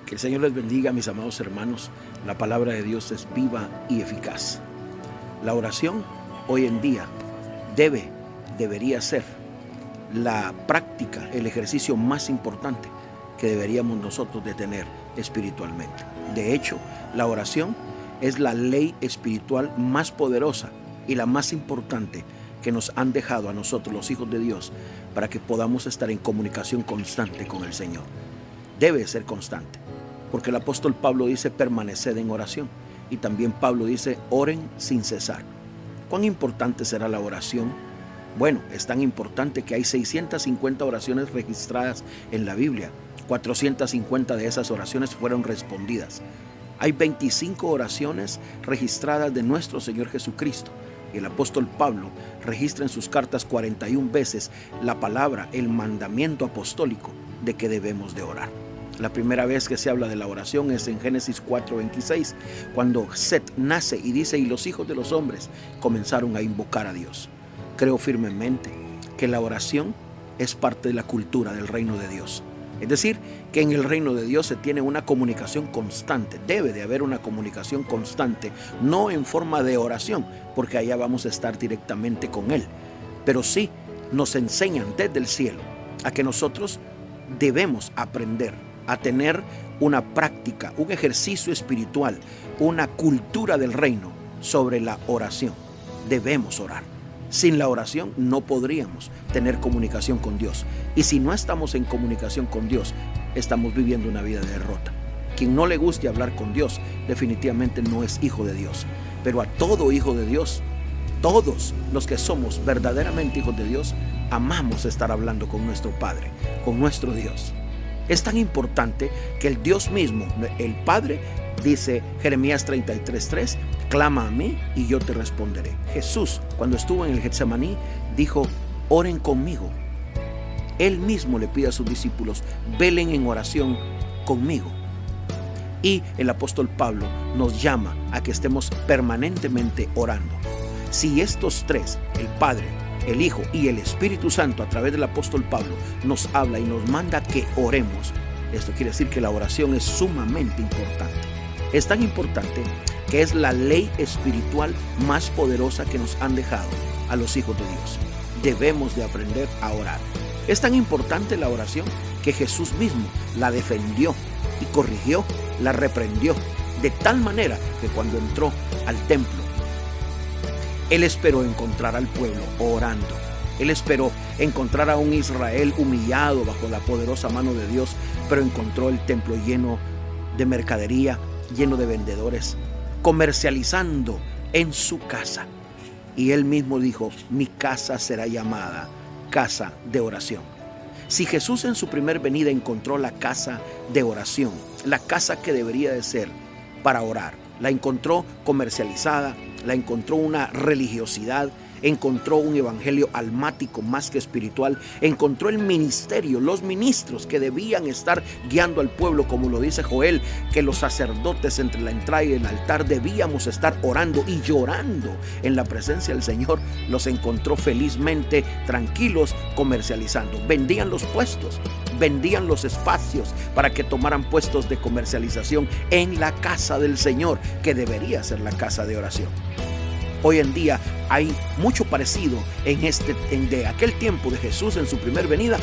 Que el Señor les bendiga, mis amados hermanos. La palabra de Dios es viva y eficaz. La oración hoy en día debería ser la práctica, el ejercicio más importante que deberíamos nosotros de tener espiritualmente. De hecho, la oración es la ley espiritual más poderosa y la más importante que nos han dejado a nosotros, los hijos de Dios, para que podamos estar en comunicación constante con el Señor. Debe ser constante, porque el apóstol Pablo dice permaneced en oración, y también Pablo dice oren sin cesar. ¿Cuán importante será la oración? Bueno, es tan importante que hay 650 oraciones registradas en la Biblia. 450 de esas oraciones fueron respondidas. Hay 25 oraciones registradas de nuestro Señor Jesucristo. Y el apóstol Pablo registra en sus cartas 41 veces la palabra, el mandamiento apostólico de que debemos de orar. La primera vez que se habla de la oración es en Génesis 4:26, cuando Set nace y dice, y los hijos de los hombres comenzaron a invocar a Dios. Creo firmemente que la oración es parte de la cultura del reino de Dios. Es decir, que en el reino de Dios se tiene una comunicación constante, debe de haber una comunicación constante, no en forma de oración, porque allá vamos a estar directamente con Él, pero sí nos enseñan desde el cielo a que nosotros debemos aprender a tener una práctica, un ejercicio espiritual, una cultura del reino sobre la oración. Debemos orar. Sin la oración no podríamos tener comunicación con Dios. Y si no estamos en comunicación con Dios, estamos viviendo una vida de derrota. Quien no le guste hablar con Dios, definitivamente no es hijo de Dios. Pero a todo hijo de Dios, todos los que somos verdaderamente hijos de Dios, amamos estar hablando con nuestro Padre, con nuestro Dios. Es tan importante que el Dios mismo, el Padre, dice Jeremías 33:3, clama a mí y yo te responderé. Jesús, cuando estuvo en el Getsemaní, dijo, oren conmigo. Él mismo le pide a sus discípulos, velen en oración conmigo. Y el apóstol Pablo nos llama a que estemos permanentemente orando. Si estos tres, el Padre, el Hijo y el Espíritu Santo, a través del apóstol Pablo, nos habla y nos manda que oremos, esto quiere decir que la oración es sumamente importante. Es tan importante que es la ley espiritual más poderosa que nos han dejado a los hijos de Dios. Debemos de aprender a orar. Es tan importante la oración que Jesús mismo la defendió y corrigió, la reprendió, de tal manera que cuando entró al templo, Él esperó encontrar al pueblo orando. Él esperó encontrar a un Israel humillado bajo la poderosa mano de Dios, pero encontró el templo lleno de mercadería, lleno de vendedores, comercializando en su casa. Y Él mismo dijo, mi casa será llamada casa de oración. Si Jesús en su primer venida encontró la casa de oración, la casa que debería de ser para orar, la encontró comercializada, la encontró una religiosidad, encontró un evangelio almático más que espiritual, encontró el ministerio, los ministros que debían estar guiando al pueblo, como lo dice Joel, que los sacerdotes entre la entrada y el altar debíamos estar orando y llorando en la presencia del Señor. Los encontró felizmente tranquilos comercializando, vendían los puestos, vendían los espacios para que tomaran puestos de comercialización en la casa del Señor, que debería ser la casa de oración. Hoy en día hay mucho parecido de aquel tiempo de Jesús en su primer venida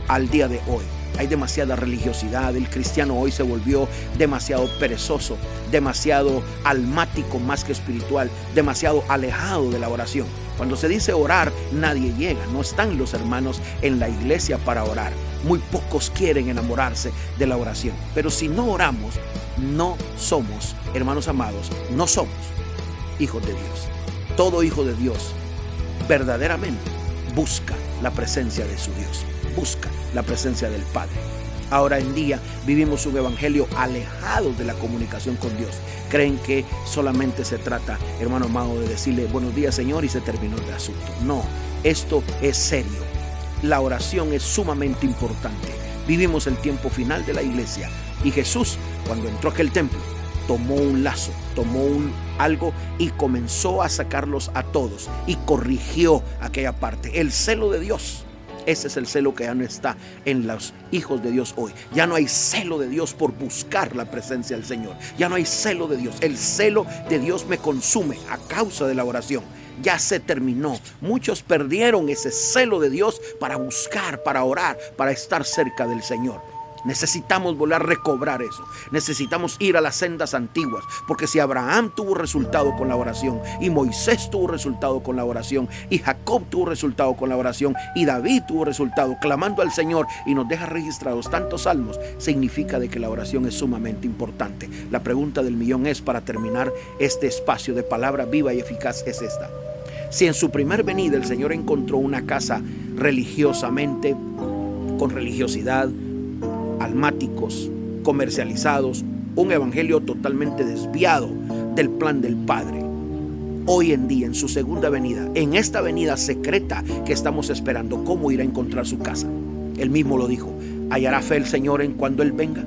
al día de hoy. Hay demasiada religiosidad, el cristiano hoy se volvió demasiado perezoso, demasiado almático más que espiritual, demasiado alejado de la oración. Cuando se dice orar, nadie llega, no están los hermanos en la iglesia para orar. Muy pocos quieren enamorarse de la oración. Pero si no oramos, no somos, hermanos amados, no somos hijos de Dios. Todo hijo de Dios verdaderamente busca la presencia de su Dios, busca la presencia del Padre. Ahora en día vivimos un evangelio alejado de la comunicación con Dios. Creen que solamente se trata, hermano amado, de decirle buenos días, Señor, y se terminó el asunto. No, esto es serio. La oración es sumamente importante. Vivimos el tiempo final de la iglesia y Jesús, cuando entró a aquel templo, tomó un lazo, tomó algo y comenzó a sacarlos a todos y corrigió aquella parte. El celo de Dios Ese es el celo que ya no está en los hijos de Dios hoy. Ya no hay celo de Dios por buscar la presencia del Señor. Ya no hay celo de Dios. El celo de Dios me consume a causa de la oración. Ya se terminó. Muchos perdieron ese celo de Dios para buscar, para orar, para estar cerca del Señor. Necesitamos volver a recobrar eso. Necesitamos ir a las sendas antiguas, porque si Abraham tuvo resultado con la oración, y Moisés tuvo resultado con la oración, y Jacob tuvo resultado con la oración, y David tuvo resultado clamando al Señor, y nos deja registrados tantos salmos, significa de que la oración es sumamente importante. La pregunta del millón es, para terminar este espacio de palabra viva y eficaz, es esta: si en su primer venida el Señor encontró una casa religiosamente, con religiosidad, almáticos, comercializados, un evangelio totalmente desviado del plan del Padre, hoy en día, en su segunda venida, en esta venida secreta que estamos esperando, ¿cómo irá a encontrar su casa? Él mismo lo dijo: ¿hallará fe el Señor en cuando Él venga?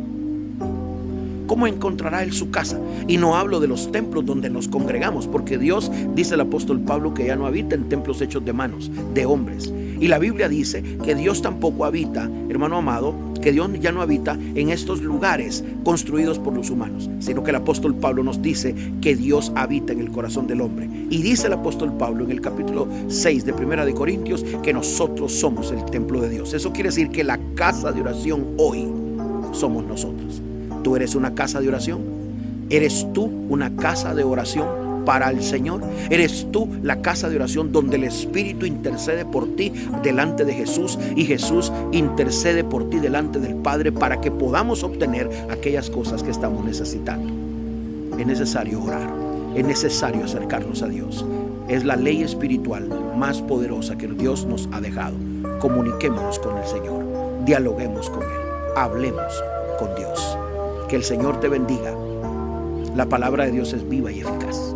¿Cómo encontrará Él su casa? Y no hablo de los templos donde nos congregamos, porque Dios, dice el apóstol Pablo, que ya no habita en templos hechos de manos, de hombres. Y la Biblia dice que Dios tampoco habita, hermano amado, que Dios ya no habita en estos lugares construidos por los humanos, sino que el apóstol Pablo nos dice que Dios habita en el corazón del hombre. Y dice el apóstol Pablo en el capítulo 6 de Primera de Corintios que nosotros somos el templo de Dios. Eso quiere decir que la casa de oración hoy somos nosotros. ¿Tú eres una casa de oración? ¿Eres tú una casa de oración para el Señor? ¿Eres tú la casa de oración donde el Espíritu intercede por ti delante de Jesús, y Jesús intercede por ti delante del Padre para que podamos obtener aquellas cosas que estamos necesitando? Es necesario orar, es necesario acercarnos a Dios. Es la ley espiritual más poderosa que Dios nos ha dejado. Comuniquémonos con el Señor, dialoguemos con Él, hablemos con Dios. Que el Señor te bendiga. La palabra de Dios es viva y eficaz.